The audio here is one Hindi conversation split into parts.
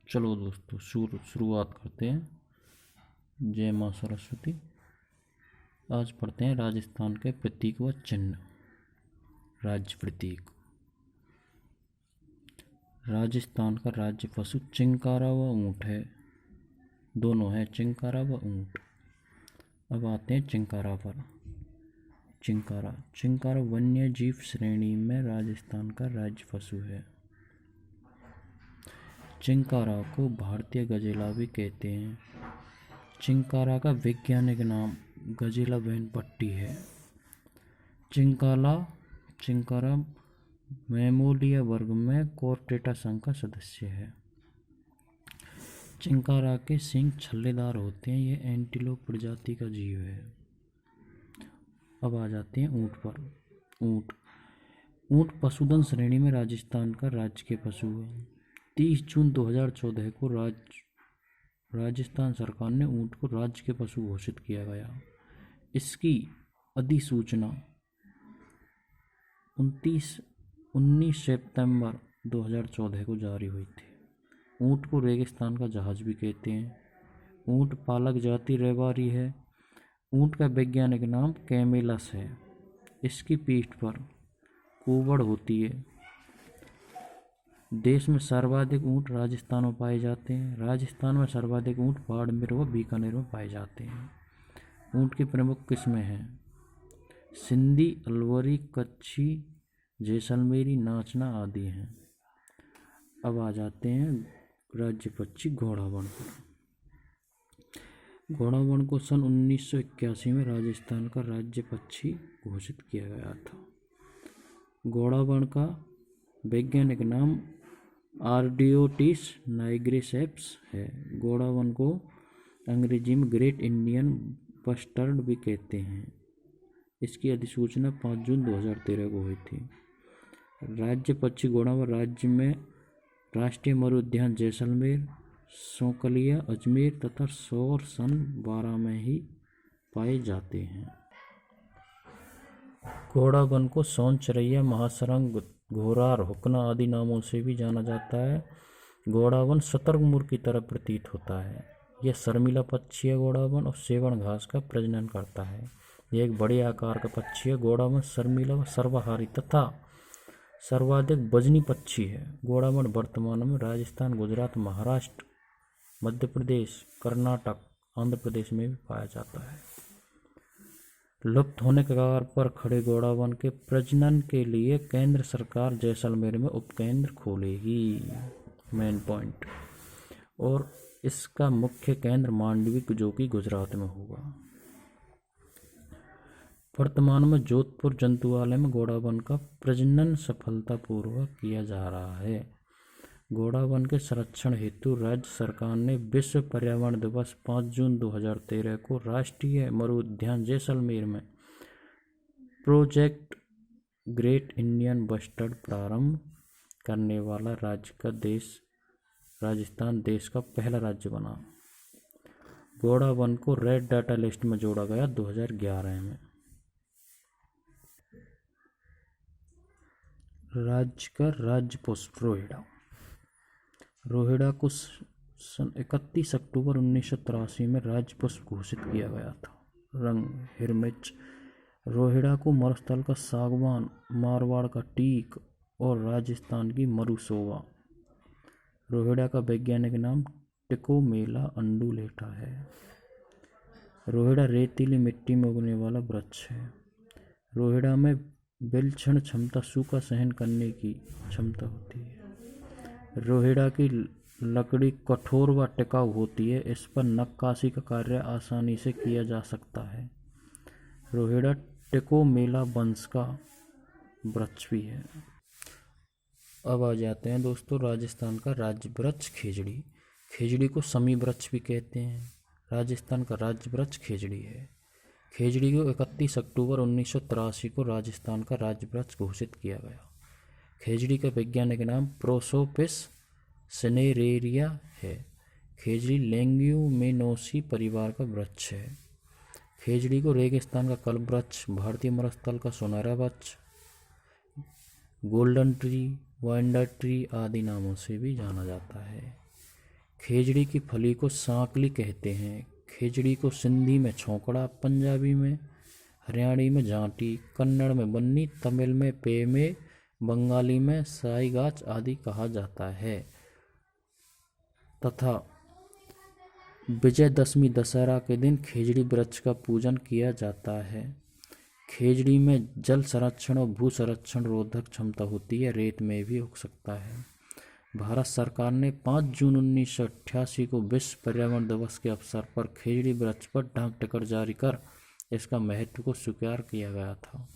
चलो दोस्तों शुरुआत करते हैं। जय माँ सरस्वती। आज पढ़ते हैं राजस्थान के प्रतीक व चिन्ह। राज्य प्रतीक। राजस्थान का राज्य पशु चिंकारा व ऊँट है। दोनों है, चिंकारा व ऊँट। अब आते हैं चिंकारा पर। चिंकारा वन्य जीव श्रेणी में राजस्थान का राज्य पशु है। चिंकारा को भारतीय गजेला भी कहते हैं। चिंकारा का वैज्ञानिक नाम गजेला वेनपट्टी है। चिंकारा मैमोलिया वर्ग में कॉर्डेटा संघ का सदस्य है। चिंकारा के सींग छल्लेदार होते हैं। यह एंटीलोप प्रजाति का जीव है। अब आ जाते हैं ऊँट पर। ऊँट पशुधन श्रेणी में राजस्थान का राज्य के पशु है। 30 जून 2014 को राजस्थान सरकार ने ऊँट को राज्य के पशु घोषित किया गया। इसकी अधिसूचना 19 सितंबर 2014 को जारी हुई थी। ऊँट को रेगिस्तान का जहाज भी कहते हैं। ऊँट पालक जाति रहवारी है। ऊँट का वैज्ञानिक नाम कैमेलस है। इसकी पीठ पर कुबड़ होती है। देश में सर्वाधिक ऊँट राजस्थान में पाए जाते हैं। राजस्थान में सर्वाधिक ऊँट बाड़मेर व बीकानेर में पाए जाते हैं। ऊँट की प्रमुख किस्में हैं सिंधी, अलवरी, कच्छी, जैसलमेरी, नाचना आदि हैं। अब आ जाते हैं राज्य पक्षी घोड़ावण पर। घोड़ावण को सन 1981 में राजस्थान का राज्य पक्षी घोषित किया गया था। घोड़ावण का वैज्ञानिक नाम आर्डियोटिस नाइग्रिसेप्स है। घोड़ावण को अंग्रेजी में ग्रेट इंडियन बस्टर्ड भी कहते हैं। इसकी अधिसूचना 5 जून 2013 को हुई थी। राज्य पक्षी घोड़ावण राज्य में राष्ट्रीय मरु उद्यान जैसलमेर, सौकलिया, अजमेर तथा सौर सन 12 में ही पाए जाते हैं। घोड़ावण को सोनचरैया, महासरंग, घोरार, हुकना आदि नामों से भी जाना जाता है। घोड़ावण शतरमुर्ग की तरह प्रतीत होता है। यह शर्मीला पक्षी है। घोड़ावण और सेवण घास का प्रजनन करता है। यह एक बड़े आकार का पक्षी है। घोड़ावण शर्मीला व सर्वाहारी तथा सर्वाधिक वजनी पक्षी है। घोड़ावण वर्तमान में राजस्थान, गुजरात, महाराष्ट्र, मध्य प्रदेश, कर्नाटक, आंध्र प्रदेश में भी पाया जाता है। लुप्त होने के कगार पर खड़े घोड़ावण के प्रजनन के लिए केंद्र सरकार जैसलमेर में उपकेंद्र खोलेगी। Main point. और इसका मुख्य केंद्र मांडवी जो कि गुजरात में होगा। वर्तमान में जोधपुर जंतुआलय में घोड़ावण का प्रजनन सफलतापूर्वक किया जा रहा है। घोड़ावण के संरक्षण हेतु राज्य सरकार ने विश्व पर्यावरण दिवस 5 जून 2013 को राष्ट्रीय मरु उद्यान जैसलमेर में प्रोजेक्ट ग्रेट इंडियन बस्टर्ड प्रारंभ करने वाला राज्य का राजस्थान देश का पहला राज्य बना। घोड़ावण को रेड डाटा लिस्ट में जोड़ा गया 2011 में। राज्य का राज्य पुष्प रोहिड़ा को सन 31 अक्टूबर 1983 में राज्य पुष्प घोषित किया गया था। रंग हिरमिच। रोहिड़ा को मरुस्थल का सागवान, मारवाड़ का टीक और राजस्थान की मरुशोभा। रोहिड़ा का वैज्ञानिक नाम टिकोमेला अंडुलेटा है। रोहिड़ा रेतीली मिट्टी में उगने वाला वृक्ष है। रोहिड़ा में विलक्षण क्षमता, सूखा सहन करने की क्षमता होती है। रोहिड़ा की लकड़ी कठोर व टिकाऊ होती है। इस पर नक्काशी का कार्य आसानी से किया जा सकता है। रोहिड़ा टिकोमेला वंश का वृक्ष भी है। अब आ जाते हैं दोस्तों राजस्थान का राज्य वृक्ष खेजड़ी। खेजड़ी को समी वृक्ष भी कहते हैं। राजस्थान का राज्य वृक्ष खेजड़ी है। खेजड़ी को 31 अक्टूबर 1983 को राजस्थान का राज्य वृक्ष घोषित किया गया। खेजड़ी का वैज्ञानिक नाम प्रोसोपिस सिनेरेरिया है। खेजड़ी लेग्यूमिनोसी परिवार का वृक्ष है। खेजड़ी को रेगिस्तान का कल्प वृक्ष, भारतीय मरुस्थल का सुनहरा वृक्ष, गोल्डन ट्री, वाइंडर ट्री आदि नामों से भी जाना जाता है। खेजड़ी की फली को सांकली कहते हैं। खेजड़ी को सिंधी में छोकड़ा, पंजाबी में, हरियाणी में जांटी, कन्नड़ में बन्नी, तमिल में पेमे, बंगाली में साईगाछ आदि कहा जाता है तथा विजयदशमी दशहरा के दिन खेजड़ी वृक्ष का पूजन किया जाता है। खेजड़ी में जल संरक्षण और भू संरक्षण रोधक क्षमता होती है, रेत में भी उग सकता है। भारत सरकार ने 5 जून 1988 को विश्व पर्यावरण दिवस के अवसर पर खेजड़ी वृक्ष पर डाक टिकट जारी कर इसका महत्व को स्वीकार किया गया था।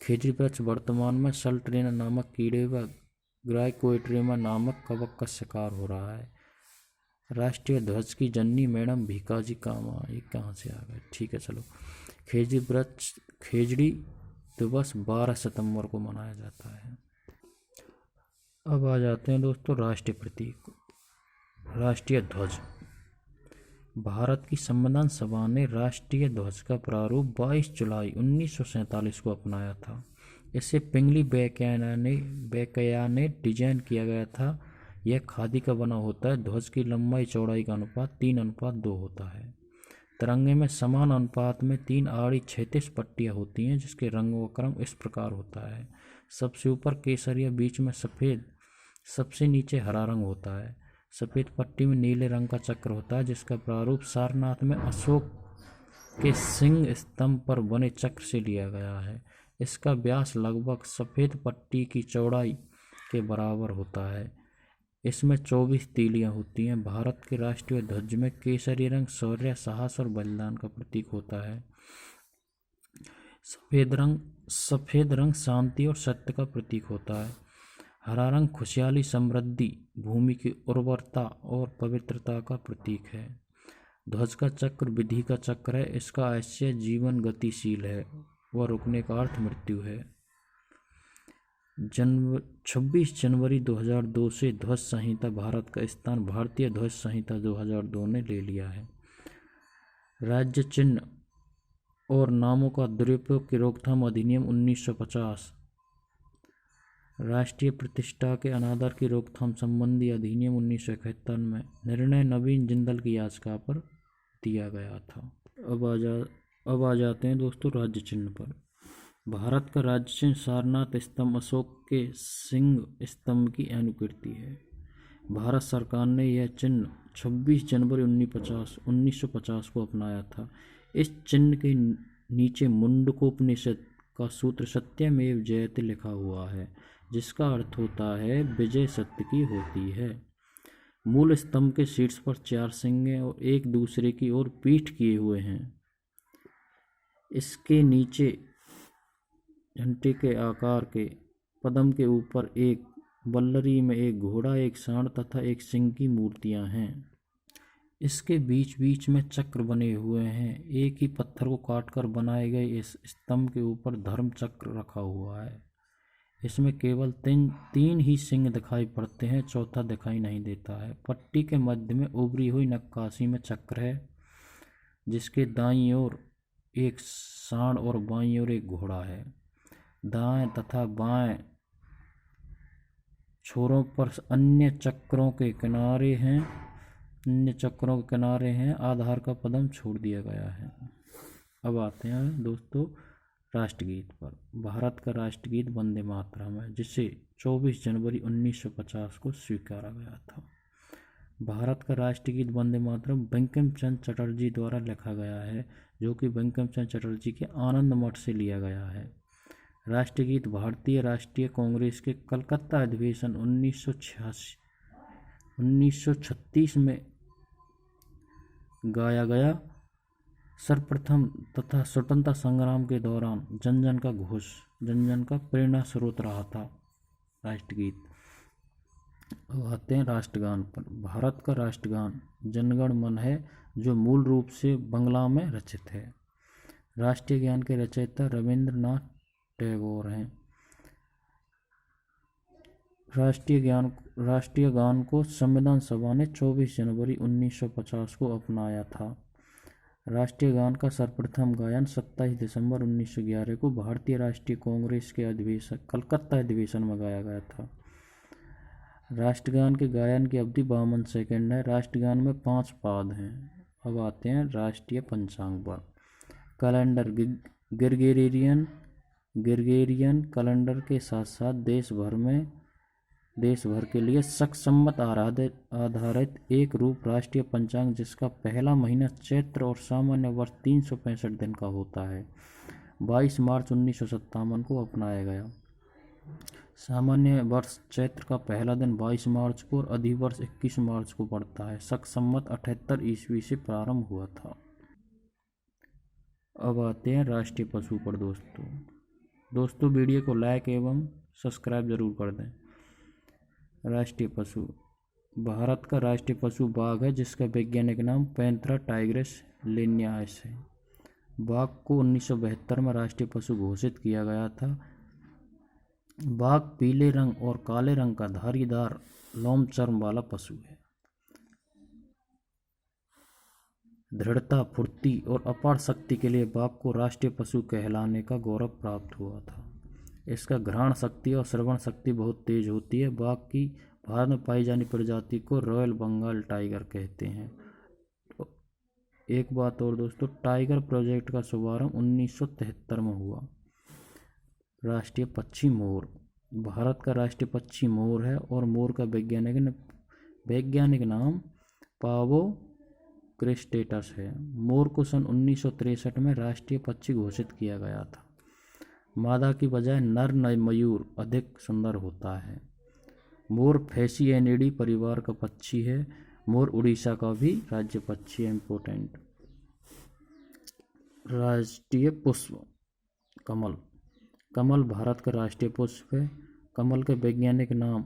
खेजड़ी वृक्ष वर्तमान में सल्टरेना नामक कीड़े व ग्राइकोइट्रेमा नामक कवक का शिकार हो रहा है। राष्ट्रीय ध्वज की जननी मैडम भीकाजी कामा, ये कहाँ से आ गए? ठीक है, चलो। खेजड़ी दिवस 12 सितंबर को मनाया जाता है। अब आ जाते हैं दोस्तों राष्ट्रीय प्रतीक। राष्ट्रीय ध्वज। भारत की संविधान सभा ने राष्ट्रीय ध्वज का प्रारूप 22 जुलाई 1947 को अपनाया था। इसे पिंगली बेकैया ने डिजाइन किया गया था। यह खादी का बना होता है। ध्वज की लंबाई चौड़ाई का अनुपात 3:2 होता है। तिरंगे में समान अनुपात में 3 आड़ी क्षैतिज पट्टियाँ होती हैं, जिसके रंगों का क्रम इस प्रकार होता है। सबसे ऊपर केसरिया, बीच में सफ़ेद, सबसे नीचे हरा रंग होता है। सफ़ेद पट्टी में नीले रंग का चक्र होता है, जिसका प्रारूप सारनाथ में अशोक के सिंह स्तंभ पर बने चक्र से लिया गया है। इसका व्यास लगभग सफ़ेद पट्टी की चौड़ाई के बराबर होता है। इसमें 24 तीलियां होती हैं। भारत के राष्ट्रीय ध्वज में केसरी रंग शौर्य, साहस और बलिदान का प्रतीक होता है। सफ़ेद रंग शांति और सत्य का प्रतीक होता है। हरा रंग खुशहाली, समृद्धि, भूमि की उर्वरता और पवित्रता का प्रतीक है। ध्वज का चक्र विधि का चक्र है। इसका आशय जीवन गतिशील है व रुकने का अर्थ मृत्यु है। 26 जनवरी 2002 से ध्वज संहिता भारत का स्थान भारतीय ध्वज संहिता 2002 ने ले लिया है। राज्य चिन्ह और नामों का दुरुपयोग की रोकथाम अधिनियम 1950, राष्ट्रीय प्रतिष्ठा के अनादर की रोकथाम संबंधी अधिनियम 1971 में निर्णय नवीन जिंदल की याचिका पर दिया गया था। अब आ जाते हैं दोस्तों राज्य चिन्ह पर। भारत का राज्य चिन्ह सारनाथ स्तंभ अशोक के सिंह स्तंभ की अनुकृति है। भारत सरकार ने यह चिन्ह 26 जनवरी 1950 को अपनाया था। इस चिन्ह के नीचे मुंडकोपनिषद का सूत्र सत्यमेव जयते लिखा हुआ है, जिसका अर्थ होता है विजय सत्य की होती है। मूल स्तंभ के शीर्ष पर 4 सिंह और एक दूसरे की ओर पीठ किए हुए हैं। इसके नीचे घंटे के आकार के पद्म के ऊपर एक वल्लरी में एक घोड़ा, एक सांड तथा एक सिंह की मूर्तियां हैं। इसके बीच बीच में चक्र बने हुए हैं। एक ही पत्थर को काटकर बनाए गए इस स्तंभ के ऊपर धर्म चक्र रखा हुआ है। इसमें केवल तीन ही सिंह दिखाई पड़ते हैं, चौथा दिखाई नहीं देता है। पट्टी के मध्य में उभरी हुई नक्काशी में चक्र है, जिसके दाईं ओर एक सांड और बाईं ओर एक घोड़ा है। दाएं तथा बाएं छोरों पर अन्य चक्रों के किनारे हैं। आधार का पदम छोड़ दिया गया है। अब आते हैं दोस्तों राष्ट्रगीत पर। भारत का राष्ट्रगीत वंदे मातरम है, जिसे 24 जनवरी 1950 को स्वीकारा गया था। भारत का राष्ट्रगीत वंदे मातरम बंकिम चंद्र चटर्जी द्वारा लिखा गया है, जो कि बंकिम चंद्र चटर्जी के आनंद मठ से लिया गया है। राष्ट्रगीत भारतीय राष्ट्रीय कांग्रेस के कलकत्ता अधिवेशन 1936 में गाया गया सर्वप्रथम तथा स्वतंत्रता संग्राम के दौरान जन जन का प्रेरणा स्रोत रहा था राष्ट्रगीत। अब आते हैं राष्ट्रगान पर। भारत का राष्ट्रगान जनगण मन है, जो मूल रूप से बंगला में रचित है। राष्ट्रीय गान के रचयिता रविंद्रनाथ टैगोर हैं। राष्ट्रीय गान को संविधान सभा ने 24 जनवरी 1950 को अपनाया था। राष्ट्रीय गान का सर्वप्रथम गायन 27 दिसंबर 1911 को भारतीय राष्ट्रीय कांग्रेस के कलकत्ता अधिवेशन में गाया गया था। राष्ट्रगान के गायन की अवधि 52 सेकंड है। राष्ट्रगान में 5 पाद हैं। अब आते हैं राष्ट्रीय पंचांग पर। कैलेंडर ग्रेगोरियन कैलेंडर के साथ साथ देश भर के लिए शक आधारित एक रूप राष्ट्रीय पंचांग, जिसका पहला महीना चैत्र और सामान्य वर्ष 365 दिन का होता है, 22 मार्च 1957 को अपनाया गया। सामान्य वर्ष चैत्र का पहला दिन 22 मार्च को और अधिवर्ष 21 मार्च को पड़ता है। शक संवत 78 ईस्वी से प्रारंभ हुआ था। अब आते हैं राष्ट्रीय पशु पर। दोस्तों वीडियो को लाइक एवं सब्सक्राइब जरूर कर दें। राष्ट्रीय पशु। भारत का राष्ट्रीय पशु बाघ है, जिसका वैज्ञानिक नाम पैंथेरा टाइग्रिस लिनियास है। बाघ को 1972 में राष्ट्रीय पशु घोषित किया गया था। बाघ पीले रंग और काले रंग का धारीदार लोम चर्म वाला पशु है। दृढ़ता, फुर्ती और अपार शक्ति के लिए बाघ को राष्ट्रीय पशु कहलाने का गौरव प्राप्त हुआ था। इसका घ्राण शक्ति और श्रवण शक्ति बहुत तेज होती है। बाघ की भारत में पाई जाने प्रजाति को रॉयल बंगाल टाइगर कहते हैं। एक बात और दोस्तों, टाइगर प्रोजेक्ट का शुभारंभ 1973 में हुआ। राष्ट्रीय पक्षी मोर। भारत का राष्ट्रीय पक्षी मोर है और मोर का वैज्ञानिक नाम पावो क्रिस्टेटस है। मोर को सन 1963 में राष्ट्रीय पक्षी घोषित किया गया था। मादा की बजाय नर मयूर अधिक सुंदर होता है। मोर फैसिएनिडी परिवार का पक्षी है। मोर उड़ीसा का भी राज्य पक्षी है। इम्पोर्टेंट। राष्ट्रीय पुष्प। कमल। कमल भारत का राष्ट्रीय पुष्प है। कमल के वैज्ञानिक नाम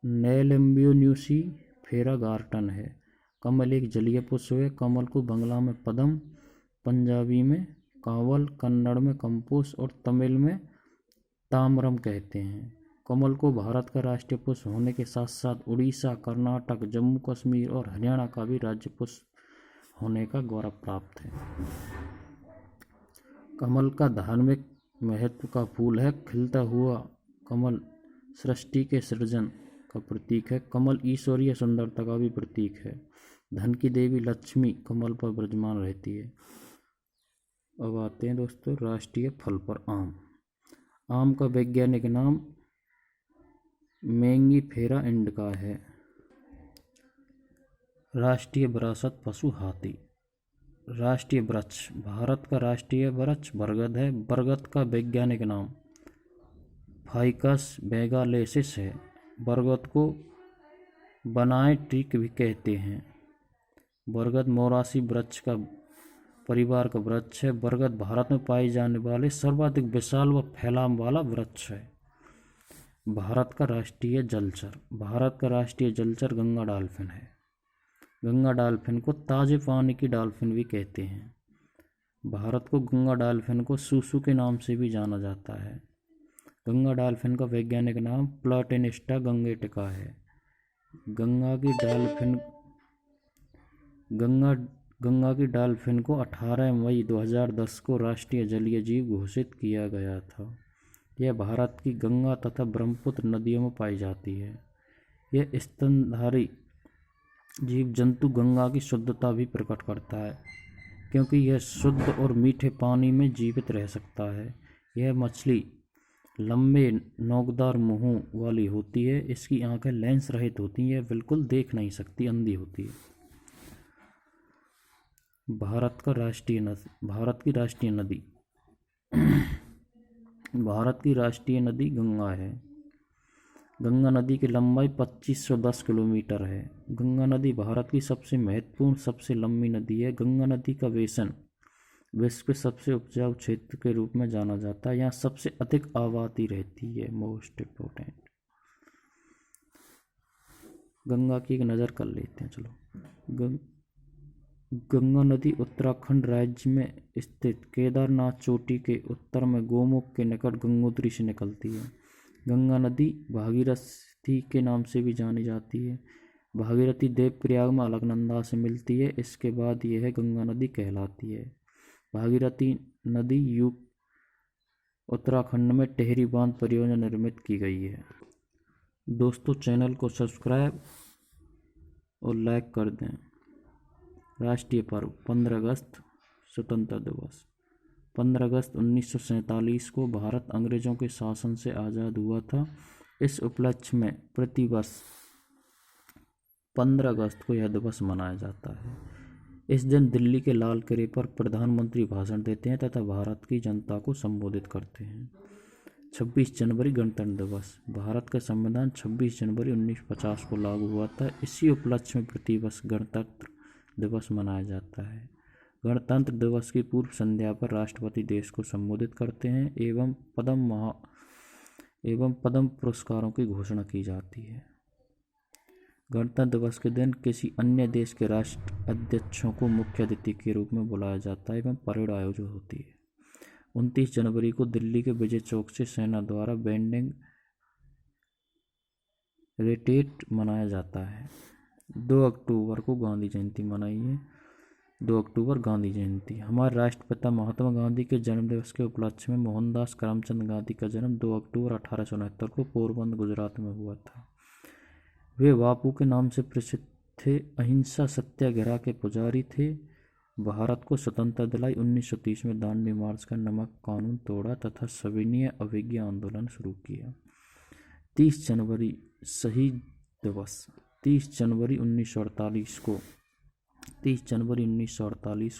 नेलम्बियोन्यूसी फेरागार्टन है। कमल एक जलीय पुष्प है। कमल को बंगला में पदम, पंजाबी में कांवल, कन्नड़ में कंपोस और तमिल में ताम्रम कहते हैं। कमल को भारत का राष्ट्रीय पुष्प होने के साथ साथ उड़ीसा, कर्नाटक, जम्मू कश्मीर और हरियाणा का भी राज्य पुष्प होने का गौरव प्राप्त है। कमल का धार्मिक महत्व का फूल है। खिलता हुआ कमल सृष्टि के सृजन का प्रतीक है। कमल ईश्वरीय सुंदरता का भी प्रतीक है। धन की देवी लक्ष्मी कमल पर विराजमान रहती है। अब आते हैं दोस्तों राष्ट्रीय फल पर। आम। आम का वैज्ञानिक नाम मैंगीफेरा इंडिका है। राष्ट्रीय विरासत पशु हाथी। राष्ट्रीय वृक्ष। भारत का राष्ट्रीय वृक्ष बरगद है। बरगद का वैज्ञानिक नाम फाइकस बेंगालेसिस है। बरगद को बनाए ट्रिक भी कहते हैं। बरगद मोरासी वृक्ष का परिवार का वृक्ष है। बरगद भारत में पाए जाने वाले सर्वाधिक विशाल व फैलाव वाला वृक्ष है। भारत का राष्ट्रीय जलचर। भारत का राष्ट्रीय जलचर गंगा डॉल्फिन है। गंगा डॉल्फिन को ताजे पानी की डॉल्फिन भी कहते हैं। भारत को गंगा डॉल्फिन को सूसू के नाम से भी जाना जाता है। गंगा डॉल्फिन का वैज्ञानिक नाम प्लाटेनिस्टा गंगेटिका है। गंगा की डॉल्फिन को 18 मई 2010 को राष्ट्रीय जलीय जीव घोषित किया गया था। यह भारत की गंगा तथा ब्रह्मपुत्र नदियों में पाई जाती है। यह स्तनधारी जीव जंतु गंगा की शुद्धता भी प्रकट करता है, क्योंकि यह शुद्ध और मीठे पानी में जीवित रह सकता है। यह मछली लंबे नोकदार मुंह वाली होती है। इसकी आंखें लेंस रहित होती हैं। यह बिल्कुल देख नहीं सकती, अंधी होती है। भारत की राष्ट्रीय नदी। भारत की राष्ट्रीय नदी गंगा है। गंगा नदी की लंबाई 2510 किलोमीटर है। गंगा नदी भारत की सबसे महत्वपूर्ण, सबसे लंबी नदी है। गंगा नदी का बेसिन विश्व के सबसे उपजाऊ क्षेत्र के रूप में जाना जाता है। यहाँ सबसे अधिक आबादी रहती है। Most important. गंगा की एक नज़र कर लेते हैं। चलो। गंगा नदी उत्तराखंड राज्य में स्थित केदारनाथ चोटी के उत्तर में गोमुख के निकट गंगोत्री से निकलती है। गंगा नदी भागीरथी के नाम से भी जानी जाती है। भागीरथी देवप्रयाग में अलकनंदा से मिलती है। इसके बाद यह गंगा नदी कहलाती है। भागीरथी नदी उत्तराखंड में टिहरी बांध परियोजना निर्मित की गई है। दोस्तों चैनल को सब्सक्राइब और लाइक कर दें। राष्ट्रीय पर्व 15 अगस्त स्वतंत्रता दिवस। 15 अगस्त 1947 को भारत अंग्रेजों के शासन से आज़ाद हुआ था। इस उपलक्ष्य में प्रतिवर्ष 15 अगस्त को यह दिवस मनाया जाता है। इस दिन दिल्ली के लाल किले पर प्रधानमंत्री भाषण देते हैं तथा भारत की जनता को संबोधित करते हैं। 26 जनवरी गणतंत्र दिवस। भारत का संविधान 26 जनवरी 1950 को लागू हुआ था। इसी उपलक्ष्य में प्रतिवर्ष गणतंत्र दिवस मनाया जाता है। गणतंत्र दिवस की पूर्व संध्या पर राष्ट्रपति देश को संबोधित करते हैं एवं पद्म पुरस्कारों की घोषणा की जाती है। गणतंत्र दिवस के दिन किसी अन्य देश के राष्ट्र अध्यक्षों को मुख्य अतिथि के रूप में बुलाया जाता है एवं परेड आयोजित होती है। 29 जनवरी को दिल्ली के विजय चौक से सेना द्वारा बैंडिंग रिट्रीट मनाया जाता है। 2 अक्टूबर को गांधी जयंती मनाइए। 2 अक्टूबर गांधी जयंती। हमारे राष्ट्रपिता महात्मा गांधी के जन्म दिवस के उपलक्ष्य में मोहनदास करमचंद गांधी का जन्म 2 अक्टूबर 1869 को पोरबंदर गुजरात में हुआ था। वे बापू के नाम से प्रसिद्ध थे। अहिंसा सत्याग्रह के पुजारी थे। भारत को स्वतंत्रता दिलाई। 1930 में दांडी मार्च कर नमक कानून तोड़ा तथा सविनय अवज्ञा आंदोलन शुरू किया। 30 जनवरी शहीद दिवस। 30 जनवरी 1948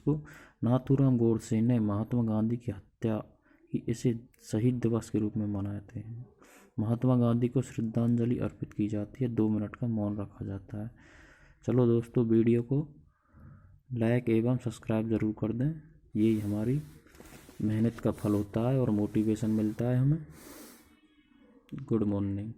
को नाथूराम गोडसे ने महात्मा गांधी की हत्या की। इसे शहीद दिवस के रूप में मनाते हैं। महात्मा गांधी को श्रद्धांजलि अर्पित की जाती है। 2 मिनट का मौन रखा जाता है। चलो दोस्तों, वीडियो को लाइक एवं सब्सक्राइब ज़रूर कर दें। यही हमारी मेहनत का फल होता है और मोटिवेशन मिलता है हमें। Good morning.